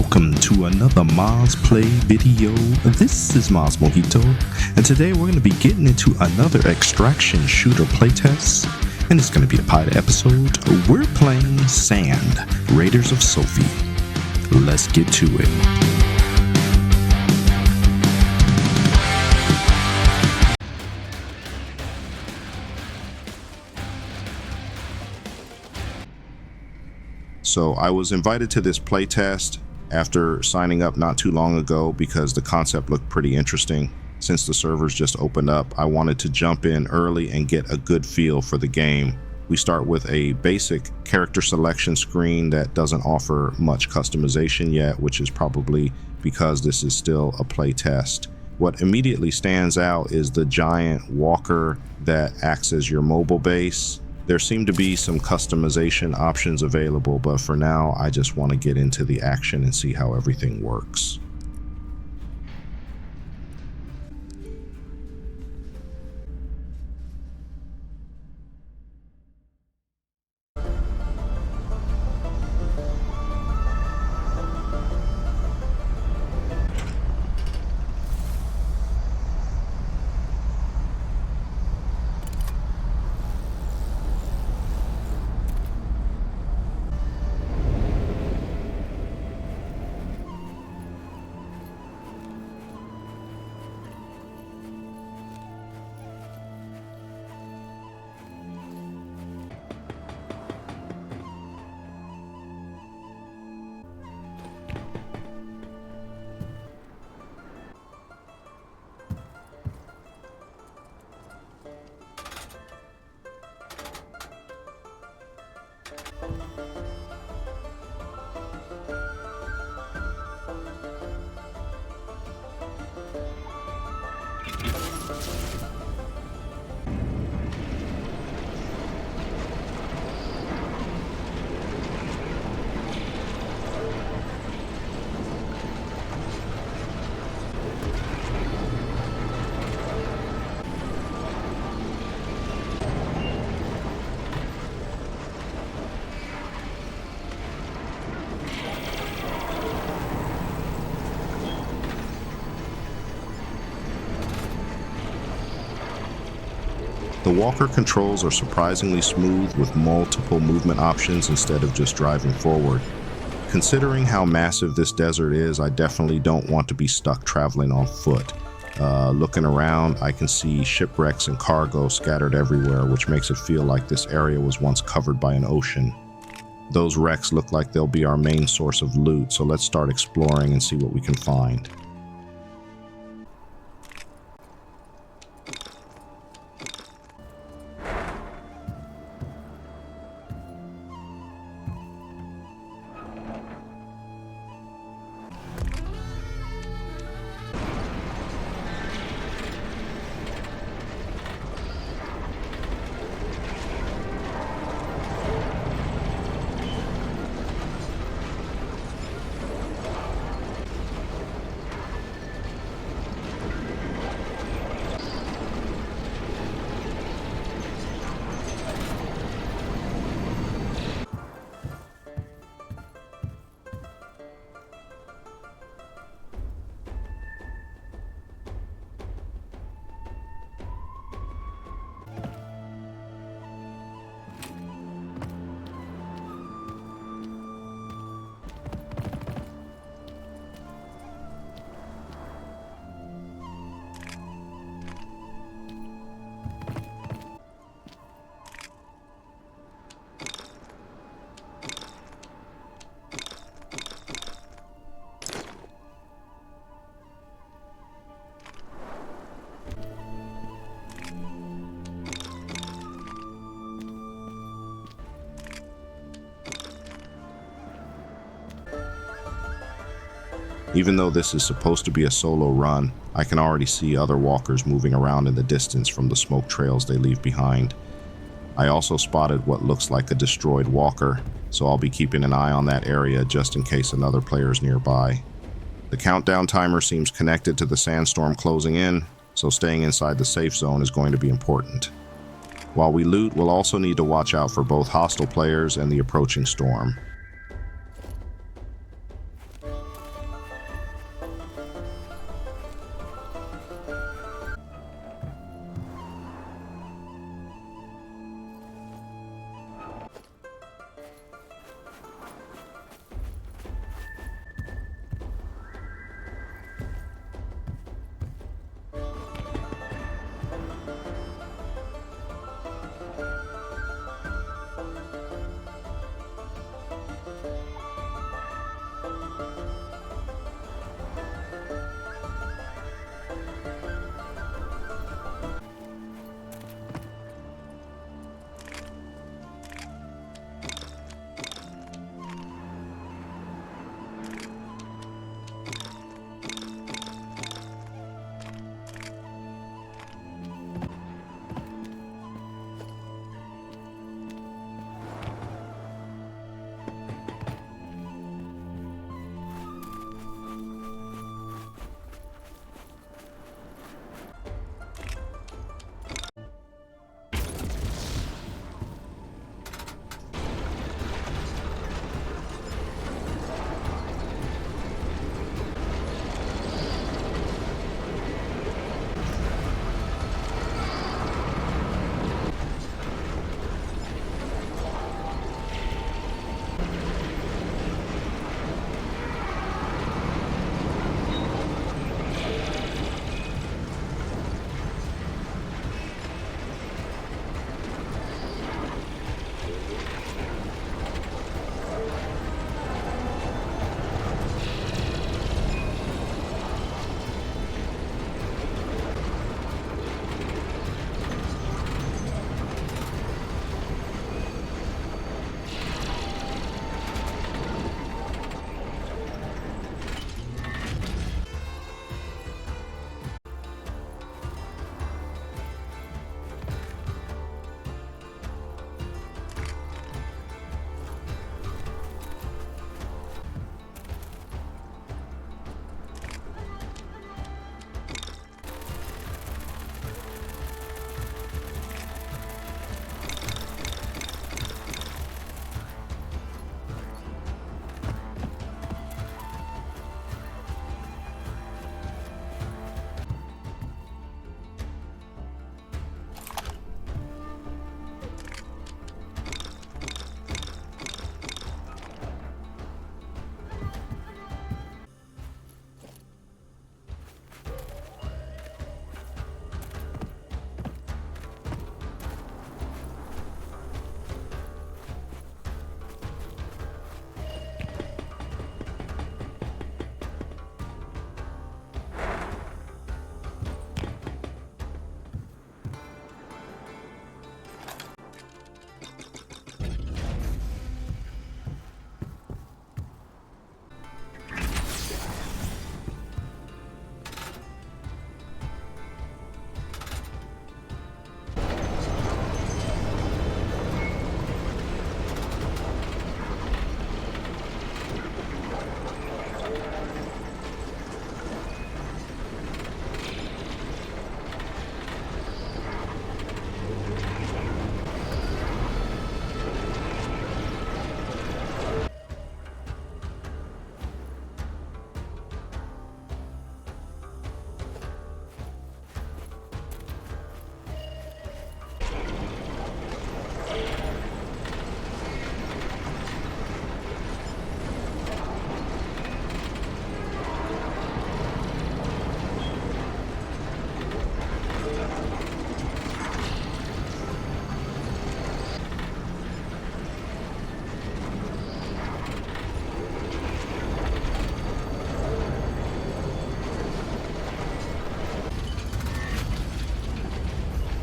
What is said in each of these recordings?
welcome to another Maz Play video. This is Maz Mojito, and today we're going to be getting into another extraction shooter playtest, and it's going to be a pilot episode. We're playing Sand, Raiders of Sophie. Let's get to it. So I was invited to this playtest after signing up not too long ago because the concept looked pretty interesting. Since the servers just opened up, I wanted to jump in early and get a good feel for the game. We start with a basic character selection screen that doesn't offer much customization yet, which is probably because this is still a playtest. What immediately stands out is the giant walker that acts as your mobile base. There seem to be some customization options available, but for now, I just want to get into the action and see how everything works. The walker controls are surprisingly smooth with multiple movement options instead of just driving forward. Considering how massive this desert is, I definitely don't want to be stuck traveling on foot. Looking around, I can see shipwrecks and cargo scattered everywhere, which makes it feel like this area was once covered by an ocean. Those wrecks look like they'll be our main source of loot, so let's start exploring and see what we can find. Even though this is supposed to be a solo run, I can already see other walkers moving around in the distance from the smoke trails they leave behind. I also spotted what looks like a destroyed walker, so I'll be keeping an eye on that area just in case another player is nearby. The countdown timer seems connected to the sandstorm closing in, so staying inside the safe zone is going to be important. While we loot, we'll also need to watch out for both hostile players and the approaching storm.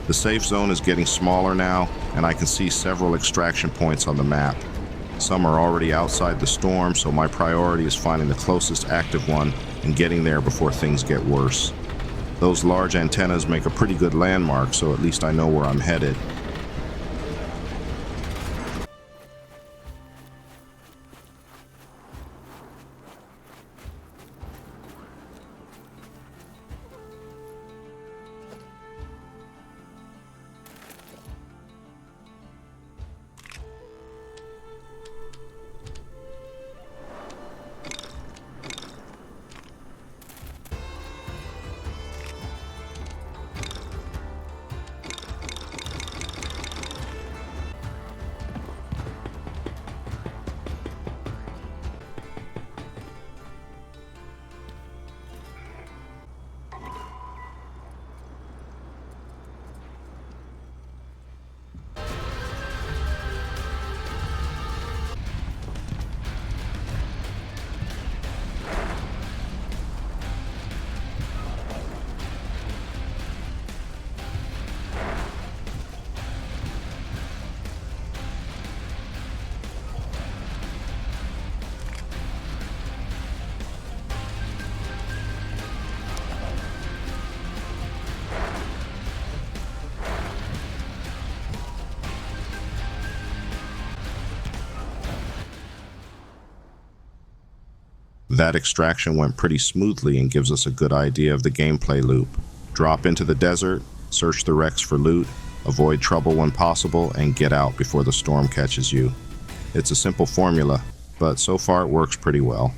The safe zone is getting smaller now, and I can see several extraction points on the map. Some are already outside the storm, so my priority is finding the closest active one and getting there before things get worse. Those large antennas make a pretty good landmark, so at least I know where I'm headed. That extraction went pretty smoothly and gives us a good idea of the gameplay loop. Drop into the desert, search the wrecks for loot, avoid trouble when possible, and get out before the storm catches you. It's a simple formula, but so far it works pretty well.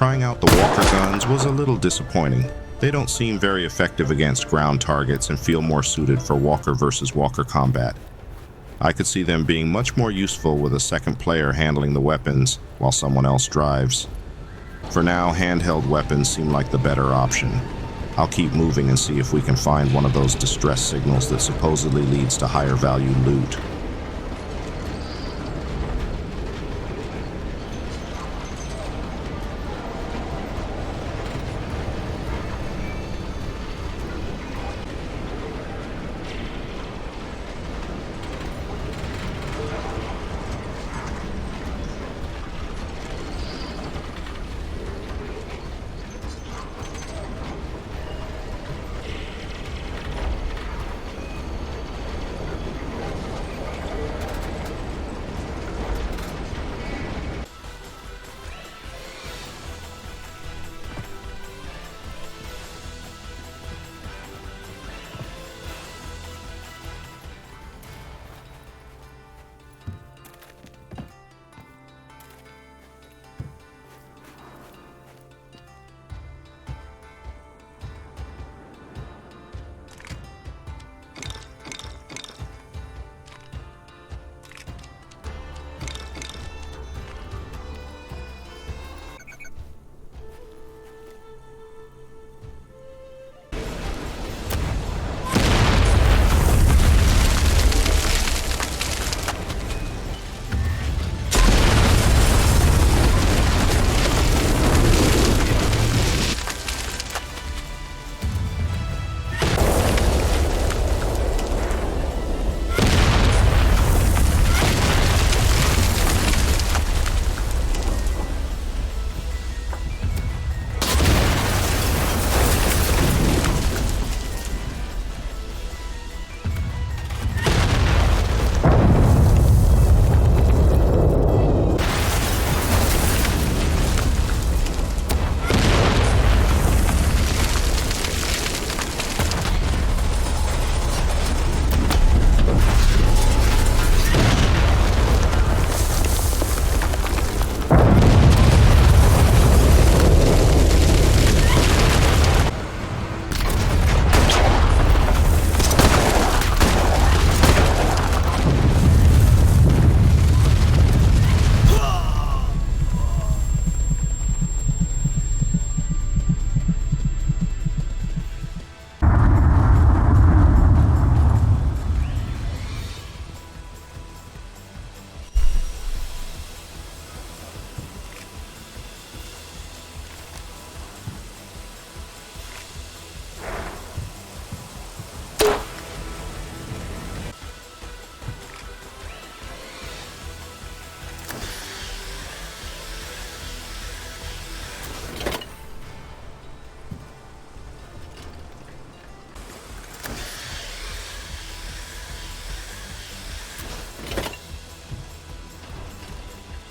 trying out the walker guns was a little disappointing. They don't seem very effective against ground targets and feel more suited for walker versus walker combat. I could see them being much more useful with a second player handling the weapons while someone else drives. For now, handheld weapons seem like the better option. I'll keep moving and see if we can find one of those distress signals that supposedly leads to higher value loot.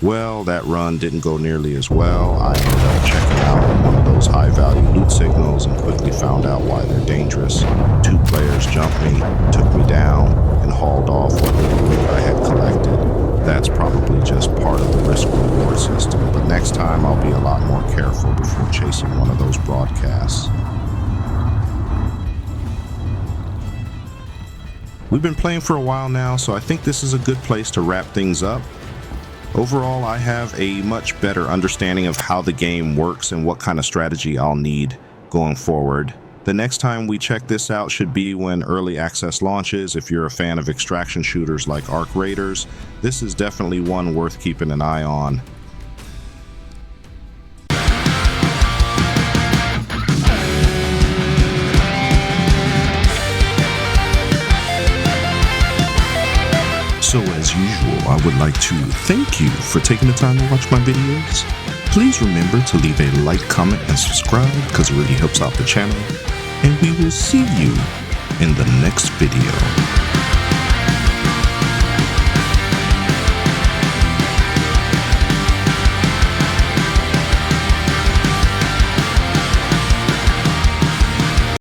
Well, that run didn't go nearly as well. I ended up checking out one of those high-value loot signals and quickly found out why they're dangerous. 2 players jumped me, took me down, and hauled off what little loot I had collected. That's probably just part of the risk-reward system, but next time I'll be a lot more careful before chasing one of those broadcasts. We've been playing for a while now, so I think this is a good place to wrap things up. Overall, I have a much better understanding of how the game works and what kind of strategy I'll need going forward. The next time we check this out should be when early access launches. If you're a fan of extraction shooters like Arc Raiders, this is definitely one worth keeping an eye on. So as usual, I would like to thank you for taking the time to watch my videos. Please remember to leave a like, comment, and subscribe because it really helps out the channel. And we will see you in the next video.